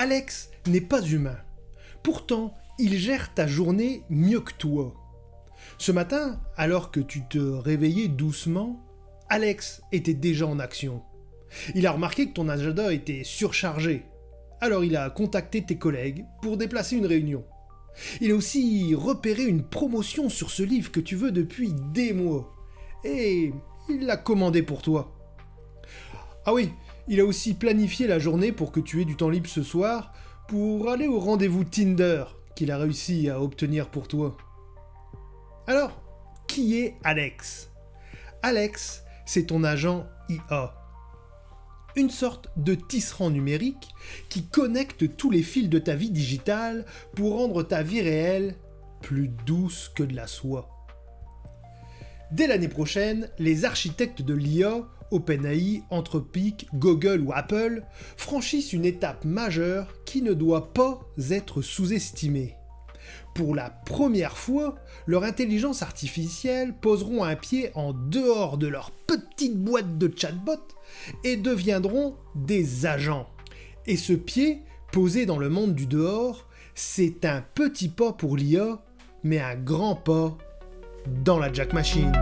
Alex n'est pas humain. Pourtant, il gère ta journée mieux que toi. Ce matin, alors que tu te réveillais doucement, Alex était déjà en action. Il a remarqué que ton agenda était surchargé. Alors il a contacté tes collègues pour déplacer une réunion. Il a aussi repéré une promotion sur ce livre que tu veux depuis des mois. Et il l'a commandé pour toi. Ah oui, il a aussi planifié la journée pour que tu aies du temps libre ce soir pour aller au rendez-vous Tinder qu'il a réussi à obtenir pour toi. Alors, qui est Alex ? Alex, c'est ton agent IA. Une sorte de tisserand numérique qui connecte tous les fils de ta vie digitale pour rendre ta vie réelle plus douce que de la soie. Dès l'année prochaine, les architectes de l'IA, OpenAI, Anthropic, Google ou Apple, franchissent une étape majeure qui ne doit pas être sous-estimée. Pour la première fois, leur intelligence artificielle poseront un pied en dehors de leur petite boîte de chatbot et deviendront des agents. Et ce pied, posé dans le monde du dehors, c'est un petit pas pour l'IA, mais un grand pas dans la Jack Machine.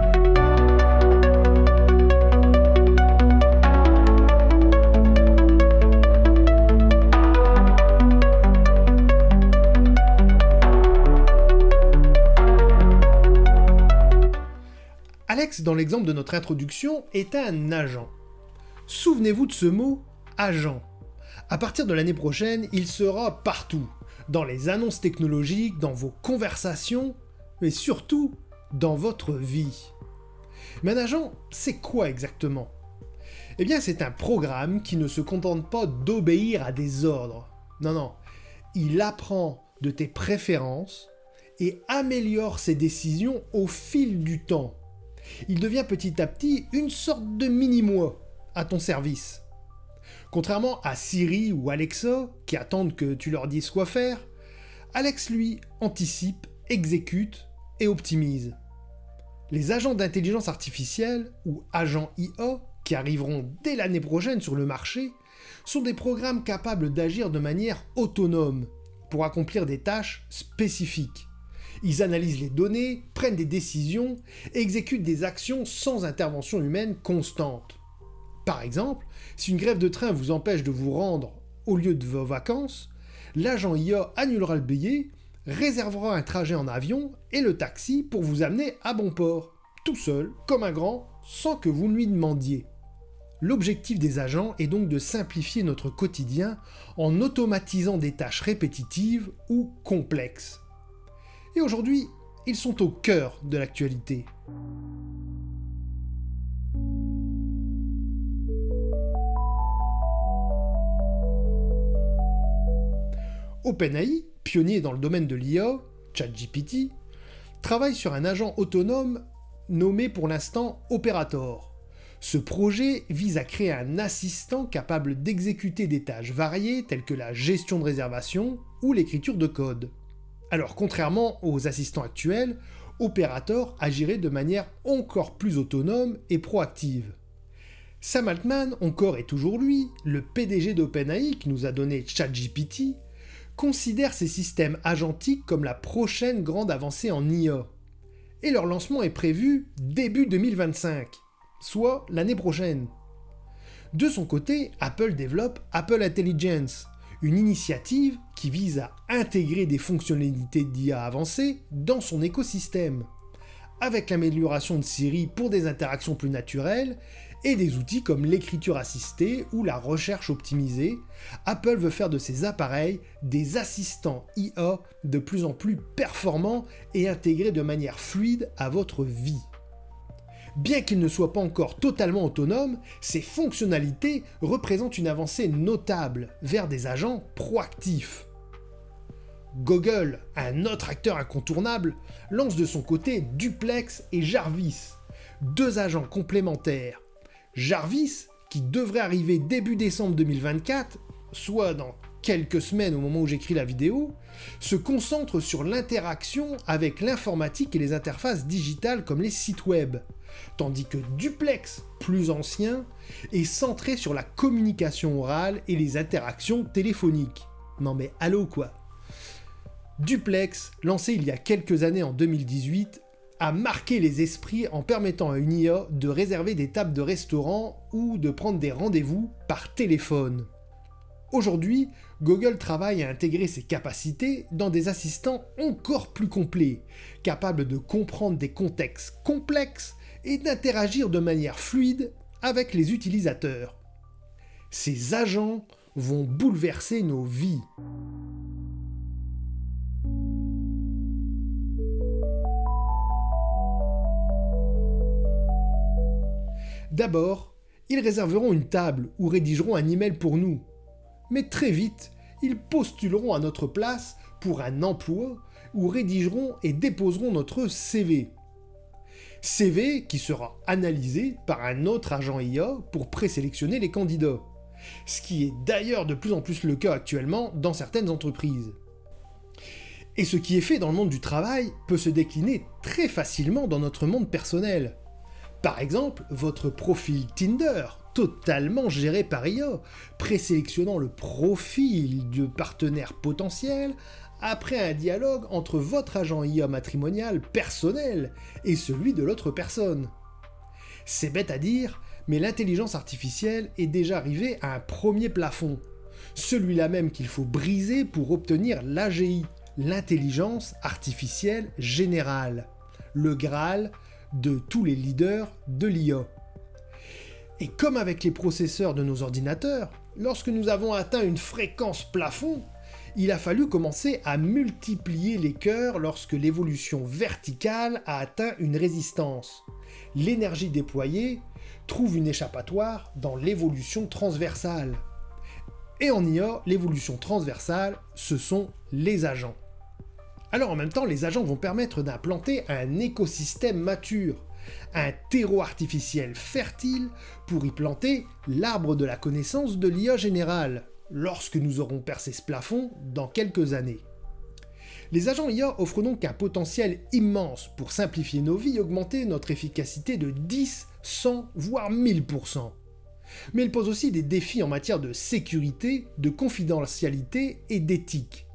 Alex, dans l'exemple de notre introduction, est un agent. Souvenez-vous de ce mot « agent ». À partir de l'année prochaine, il sera partout, dans les annonces technologiques, dans vos conversations, mais surtout dans votre vie. Mais un agent, c'est quoi exactement ? Eh bien, c'est un programme qui ne se contente pas d'obéir à des ordres. Non, il apprend de tes préférences et améliore ses décisions au fil du temps. Il devient petit à petit une sorte de mini-moi à ton service. Contrairement à Siri ou Alexa, qui attendent que tu leur dises quoi faire, Alex, lui, anticipe, exécute et optimise. Les agents d'intelligence artificielle, ou agents IA, qui arriveront dès l'année prochaine sur le marché, sont des programmes capables d'agir de manière autonome pour accomplir des tâches spécifiques. Ils analysent les données, prennent des décisions et exécutent des actions sans intervention humaine constante. Par exemple, si une grève de train vous empêche de vous rendre au lieu de vos vacances, l'agent IA annulera le billet, réservera un trajet en avion et le taxi pour vous amener à bon port, tout seul, comme un grand, sans que vous lui demandiez. L'objectif des agents est donc de simplifier notre quotidien en automatisant des tâches répétitives ou complexes. Et aujourd'hui, ils sont au cœur de l'actualité. OpenAI, pionnier dans le domaine de l'IA, ChatGPT, travaille sur un agent autonome nommé pour l'instant Operator. Ce projet vise à créer un assistant capable d'exécuter des tâches variées telles que la gestion de réservation ou l'écriture de code. Alors, contrairement aux assistants actuels, Operator agirait de manière encore plus autonome et proactive. Sam Altman, encore et toujours lui, le PDG d'OpenAI qui nous a donné ChatGPT, considère ces systèmes agentiques comme la prochaine grande avancée en IA. Et leur lancement est prévu début 2025, soit l'année prochaine. De son côté, Apple développe Apple Intelligence, une initiative qui vise à intégrer des fonctionnalités d'IA avancées dans son écosystème, avec l'amélioration de Siri pour des interactions plus naturelles et des outils comme l'écriture assistée ou la recherche optimisée. Apple veut faire de ses appareils des assistants IA de plus en plus performants et intégrés de manière fluide à votre vie. Bien qu'ils ne soient pas encore totalement autonomes, ces fonctionnalités représentent une avancée notable vers des agents proactifs. Google, un autre acteur incontournable, lance de son côté Duplex et Jarvis, deux agents complémentaires. Jarvis, qui devrait arriver début décembre 2024, soit dans quelques semaines au moment où j'écris la vidéo, se concentre sur l'interaction avec l'informatique et les interfaces digitales comme les sites web, tandis que Duplex, plus ancien, est centré sur la communication orale et les interactions téléphoniques. Non mais allô quoi. Duplex, lancé il y a quelques années en 2018, a marqué les esprits en permettant à une IA de réserver des tables de restaurant ou de prendre des rendez-vous par téléphone. Aujourd'hui, Google travaille à intégrer ces capacités dans des assistants encore plus complets, capables de comprendre des contextes complexes et d'interagir de manière fluide avec les utilisateurs. Ces agents vont bouleverser nos vies. D'abord, ils réserveront une table ou rédigeront un email pour nous. Mais très vite, ils postuleront à notre place pour un emploi ou rédigeront et déposeront notre CV. CV qui sera analysé par un autre agent IA pour présélectionner les candidats. Ce qui est d'ailleurs de plus en plus le cas actuellement dans certaines entreprises. Et ce qui est fait dans le monde du travail peut se décliner très facilement dans notre monde personnel. Par exemple, votre profil Tinder, totalement géré par IA, présélectionnant le profil de partenaire potentiel après un dialogue entre votre agent IA matrimonial personnel et celui de l'autre personne. C'est bête à dire, mais l'intelligence artificielle est déjà arrivée à un premier plafond, celui-là même qu'il faut briser pour obtenir l'AGI, l'intelligence artificielle générale, le Graal de tous les leaders de l'IA. Et comme avec les processeurs de nos ordinateurs, lorsque nous avons atteint une fréquence plafond, il a fallu commencer à multiplier les cœurs lorsque l'évolution verticale a atteint une résistance. L'énergie déployée trouve une échappatoire dans l'évolution transversale. Et en IA, l'évolution transversale, ce sont les agents. Alors en même temps, les agents vont permettre d'implanter un écosystème mature, un terreau artificiel fertile pour y planter l'arbre de la connaissance de l'IA générale, lorsque nous aurons percé ce plafond dans quelques années. Les agents IA offrent donc un potentiel immense pour simplifier nos vies et augmenter notre efficacité de 10, 100, voire 1000%. Mais ils posent aussi des défis en matière de sécurité, de confidentialité et d'éthique.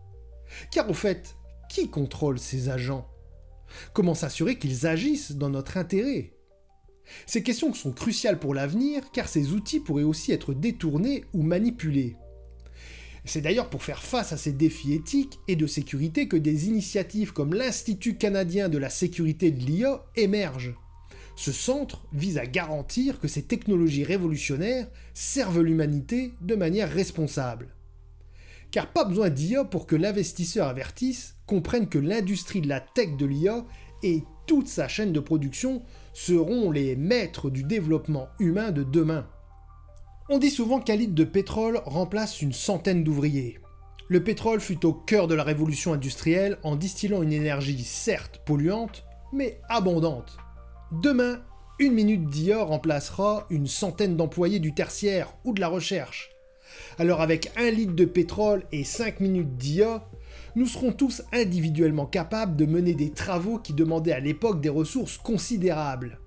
Car au fait, qui contrôle ces agents ? Comment s'assurer qu'ils agissent dans notre intérêt ? Ces questions sont cruciales pour l'avenir car ces outils pourraient aussi être détournés ou manipulés. C'est d'ailleurs pour faire face à ces défis éthiques et de sécurité que des initiatives comme l'Institut canadien de la sécurité de l'IA émergent. Ce centre vise à garantir que ces technologies révolutionnaires servent l'humanité de manière responsable. Car pas besoin d'IA pour que l'investisseur avertisse, comprenne que l'industrie de la tech de l'IA et toute sa chaîne de production seront les maîtres du développement humain de demain. On dit souvent qu'un litre de pétrole remplace une centaine d'ouvriers. Le pétrole fut au cœur de la révolution industrielle en distillant une énergie certes polluante, mais abondante. Demain, une minute d'IA remplacera une centaine d'employés du tertiaire ou de la recherche. Alors avec 1 litre de pétrole et 5 minutes d'IA, nous serons tous individuellement capables de mener des travaux qui demandaient à l'époque des ressources considérables.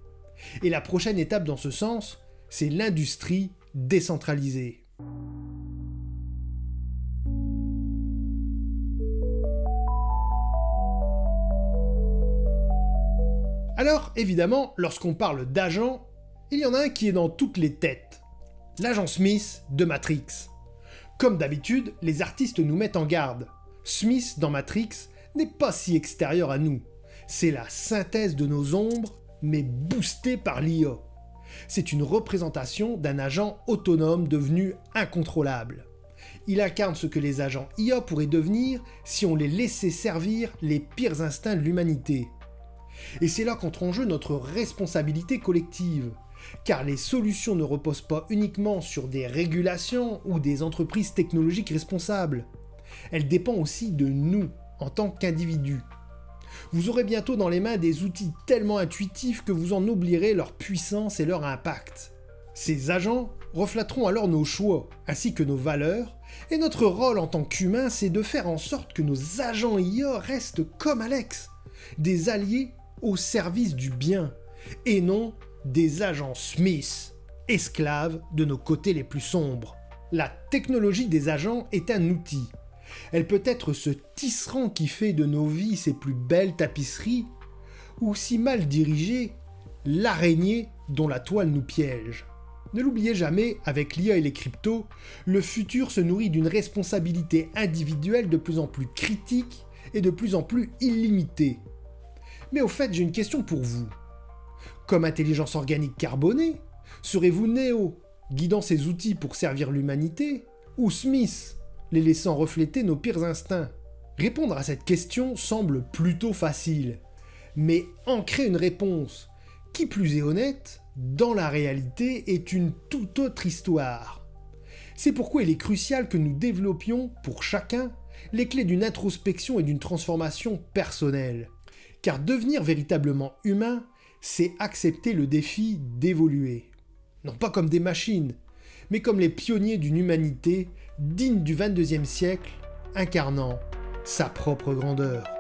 Et la prochaine étape dans ce sens, c'est l'industrie décentralisée. Alors, évidemment, lorsqu'on parle d'agents, il y en a un qui est dans toutes les têtes. L'agent Smith de Matrix. Comme d'habitude, les artistes nous mettent en garde. Smith dans Matrix n'est pas si extérieur à nous. C'est la synthèse de nos ombres, mais boostée par l'IA. C'est une représentation d'un agent autonome devenu incontrôlable. Il incarne ce que les agents IA pourraient devenir si on les laissait servir les pires instincts de l'humanité. Et c'est là qu'entre en jeu notre responsabilité collective, car les solutions ne reposent pas uniquement sur des régulations ou des entreprises technologiques responsables. Elles dépendent aussi de nous, en tant qu'individus. Vous aurez bientôt dans les mains des outils tellement intuitifs que vous en oublierez leur puissance et leur impact. Ces agents reflèteront alors nos choix, ainsi que nos valeurs, et notre rôle en tant qu'humain, c'est de faire en sorte que nos agents IA restent comme Alex, des alliés au service du bien, et non des agents Smith, esclaves de nos côtés les plus sombres. La technologie des agents est un outil. Elle peut être ce tisserand qui fait de nos vies ses plus belles tapisseries, ou si mal dirigée, l'araignée dont la toile nous piège. Ne l'oubliez jamais, avec l'IA et les cryptos, le futur se nourrit d'une responsabilité individuelle de plus en plus critique et de plus en plus illimitée. Mais au fait, j'ai une question pour vous. Comme intelligence organique carbonée, serez-vous Neo, guidant ses outils pour servir l'humanité, ou Smith, les laissant refléter nos pires instincts? Répondre à cette question semble plutôt facile, mais ancrer une réponse, qui plus est honnête, dans la réalité est une toute autre histoire. C'est pourquoi il est crucial que nous développions, pour chacun, les clés d'une introspection et d'une transformation personnelle. Car devenir véritablement humain, c'est accepter le défi d'évoluer. Non pas comme des machines, mais comme les pionniers d'une humanité digne du XXIe siècle, incarnant sa propre grandeur.